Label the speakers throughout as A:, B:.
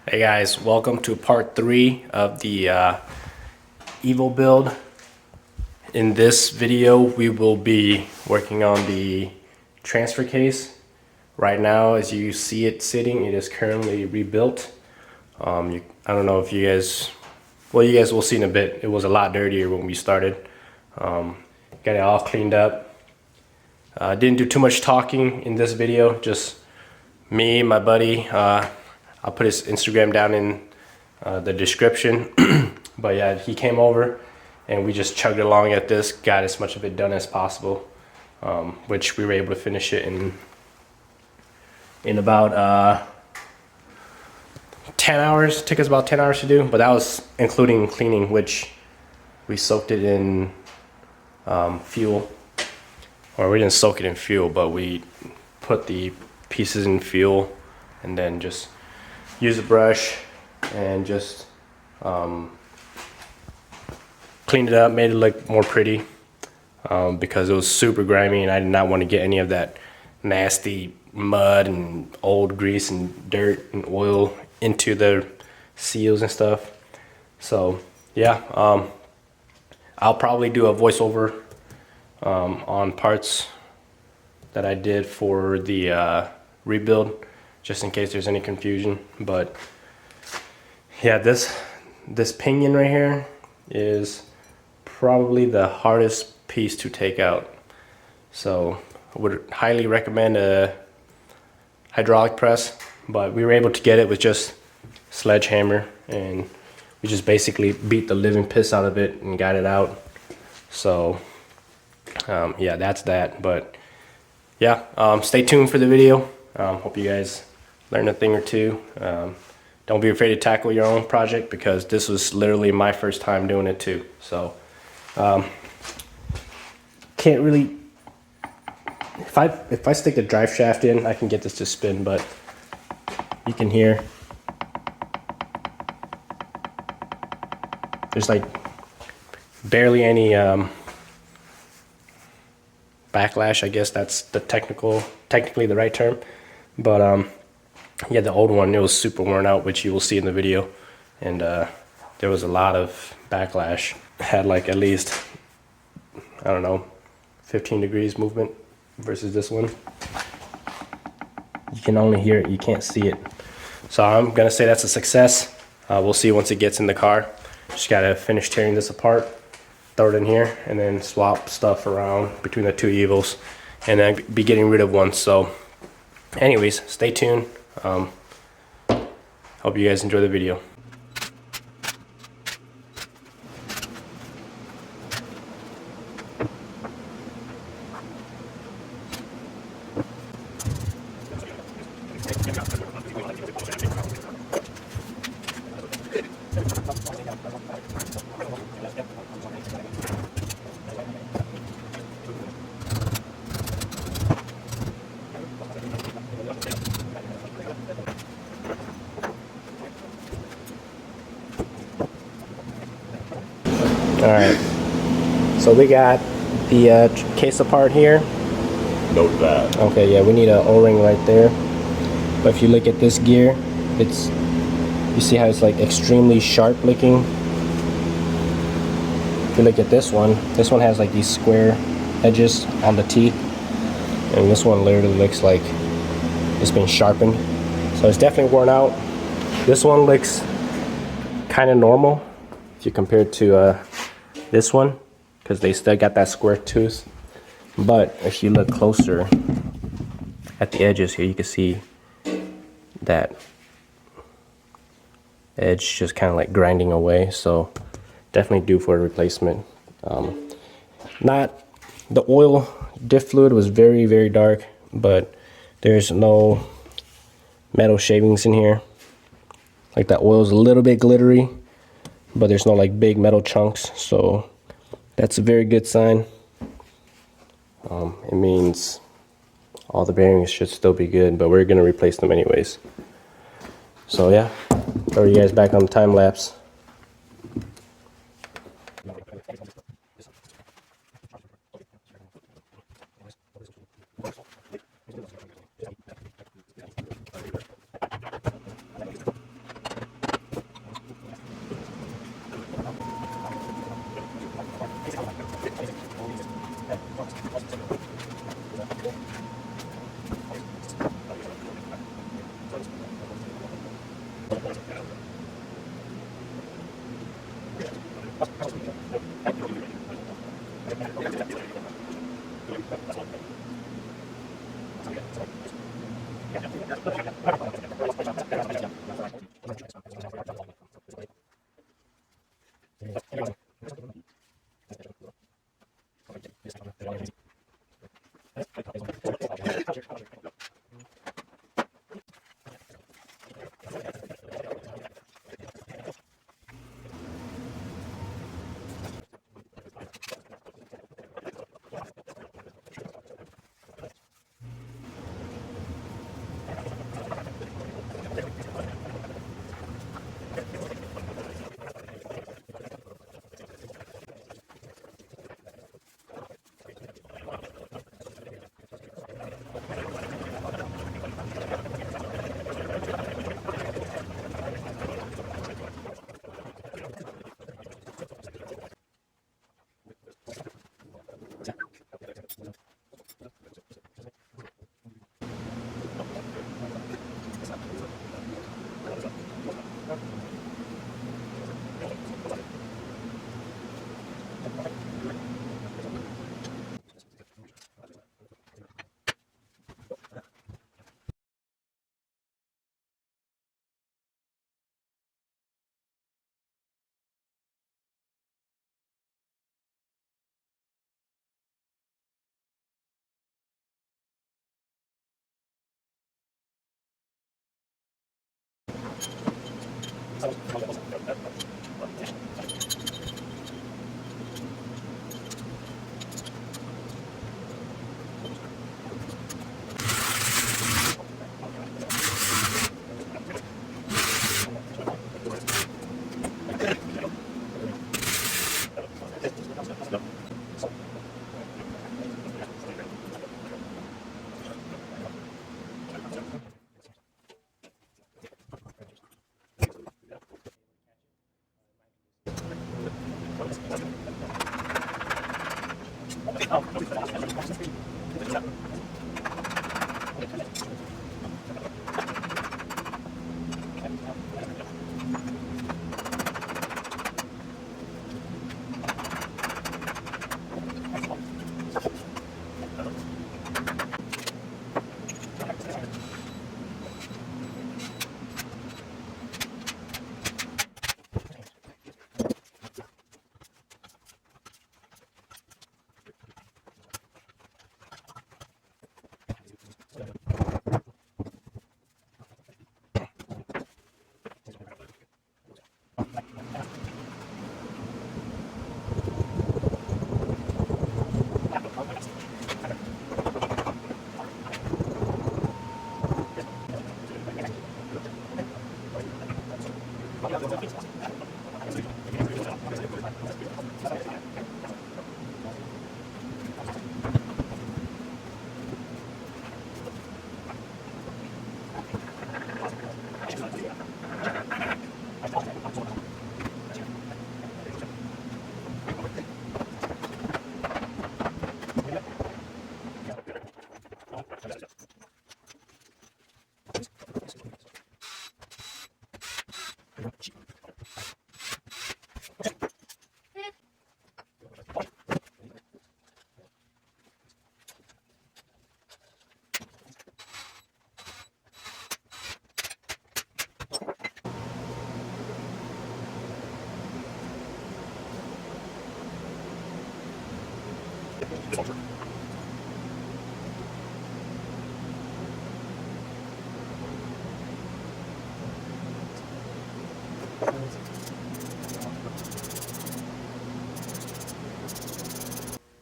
A: Hey guys, welcome to part 3 of the Evil build. In this video, we will be working on the transfer case. Right now, as you see it sitting, it is currently rebuilt. I don't know if you guys, well, you guys will see in a bit. It was a lot dirtier when we started. Got it all cleaned up. Didn't do too much talking in this video, just me, my buddy. I'll put his Instagram down in the description. But yeah, he came over and we just chugged along at this, got as much of it done as possible, which we were able to finish it in about 10 hours. It took us about 10 hours to do, but that was including cleaning, which we soaked it in fuel. Or we didn't soak it in fuel, but we put the pieces in fuel and then just use a brush and just cleaned it up, made it look more pretty, because it was super grimy and I did not want to get any of that nasty mud and old grease and dirt and oil into the seals and stuff. So yeah, I'll probably do a voiceover on parts that I did for the rebuild, just in case there's any confusion. But yeah, this pinion right here is probably the hardest piece to take out. So I would highly recommend a hydraulic press, but we were able to get it with just sledgehammer, and we just basically beat the living piss out of it and got it out. So yeah, that's that. But yeah, stay tuned for the video. Hope you guys learn a thing or two. Don't be afraid to tackle your own project, because this was literally my first time doing it too. So can't really, if I stick the drive shaft in, I can get this to spin, but you can hear there's like barely any backlash. I guess that's the technically the right term. But yeah, the old one, it was super worn out, which you will see in the video, and there was a lot of backlash. It had like at least, I don't know, 15 degrees movement versus this one. You can only hear it, you can't see it. So I'm gonna say that's a success. We'll see once it gets in the car. Just gotta finish tearing this apart, throw it in here, and then swap stuff around between the two Evils, and then be getting rid of one. So anyways, stay tuned. Hope you guys enjoy the video. All right, so we got the case apart here.
B: Note that.
A: Okay, yeah, we need an O-ring right there. But if you look at this gear, you see how it's like extremely sharp looking. If you look at this one has like these square edges on the teeth, and this one literally looks like it's been sharpened. So it's definitely worn out. This one looks kind of normal if you compare it to this one, because they still got that square tooth. But if you look closer at the edges here, you can see that edge just kind of like grinding away. So definitely due for a replacement. Not the oil diff fluid was very, very dark, but there's no metal shavings in here. Like that oil is a little bit glittery, but there's no like big metal chunks, so that's a very good sign. It means all the bearings should still be good, but we're gonna replace them anyways. So yeah, throw you guys back on the time lapse.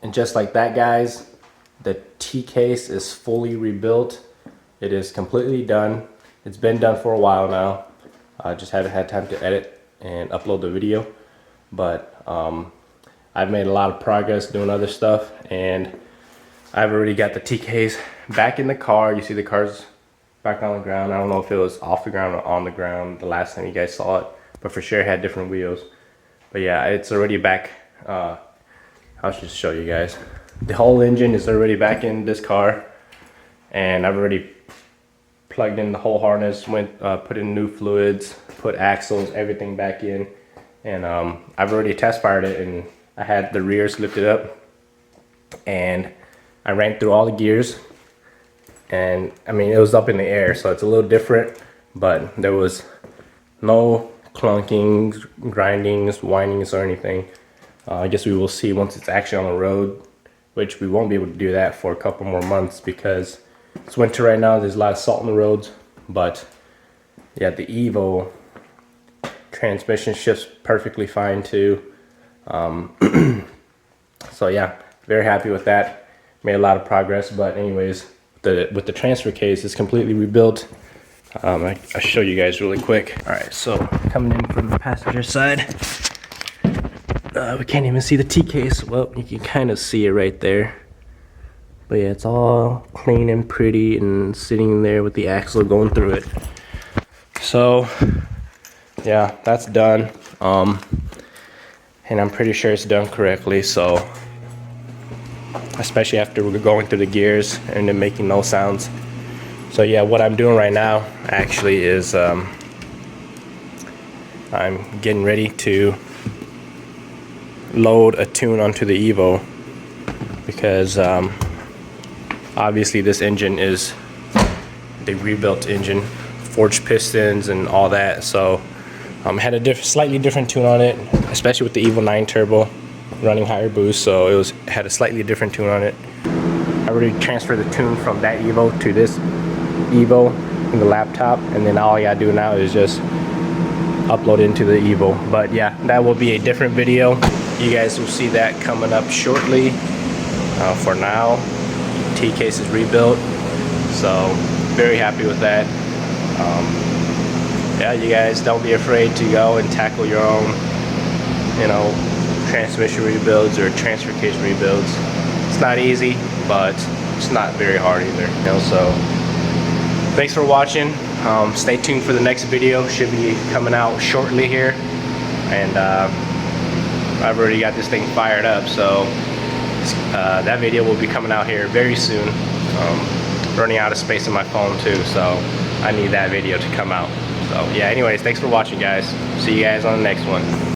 A: And just like that, guys, the T case is fully rebuilt. It is completely done. It's been done for a while now. I just haven't had time to edit and upload the video, but I've made a lot of progress doing other stuff, and I've already got the T case back in the car. You see the car's back on the ground. I don't know if it was off the ground or on the ground the last time you guys saw it, but for sure it had different wheels. But yeah, it's already back. I'll just show you guys. The whole engine is already back in this car, and I've already plugged in the whole harness, put in new fluids, put axles, everything back in. And I've already test fired it, and I had the rears lifted up, and I ran through all the gears, and I mean, it was up in the air, so it's a little different, but there was no clunkings, grindings, whinings, or anything. I guess we will see once it's actually on the road, which we won't be able to do that for a couple more months because it's winter right now. There's a lot of salt on the roads, but yeah, the Evo transmission shifts perfectly fine too. So yeah, very happy with that. Made a lot of progress, but anyways, with the transfer case, it's completely rebuilt. I'll show you guys really quick. All right, so coming in from the passenger side, we can't even see the T case. Well, you can kind of see it right there. But yeah, it's all clean and pretty and sitting there with the axle going through it. So yeah, that's done. And I'm pretty sure it's done correctly. So especially after we're going through the gears and then making no sounds. So yeah, what I'm doing right now actually is I'm getting ready to load a tune onto the Evo because obviously this engine is the rebuilt engine, forged pistons and all that. So had a slightly different tune on it, especially with the Evo 9 turbo running higher boost. So it had a slightly different tune on it. I already transferred the tune from that Evo to this Evo in the laptop, and then all I gotta do now is just upload into the Evo. But yeah, that will be a different video. You guys will see that coming up shortly. For now, T case is rebuilt, so very happy with that. Yeah, you guys don't be afraid to go and tackle your own, you know, transmission rebuilds or transfer case rebuilds. It's not easy, but it's not very hard either, you know. So thanks for watching. Stay tuned for the next video. Should be coming out shortly here, and I've already got this thing fired up, so that video will be coming out here very soon. Running out of space in my phone too, so I need that video to come out. So yeah, anyways, thanks for watching, guys. See you guys on the next one.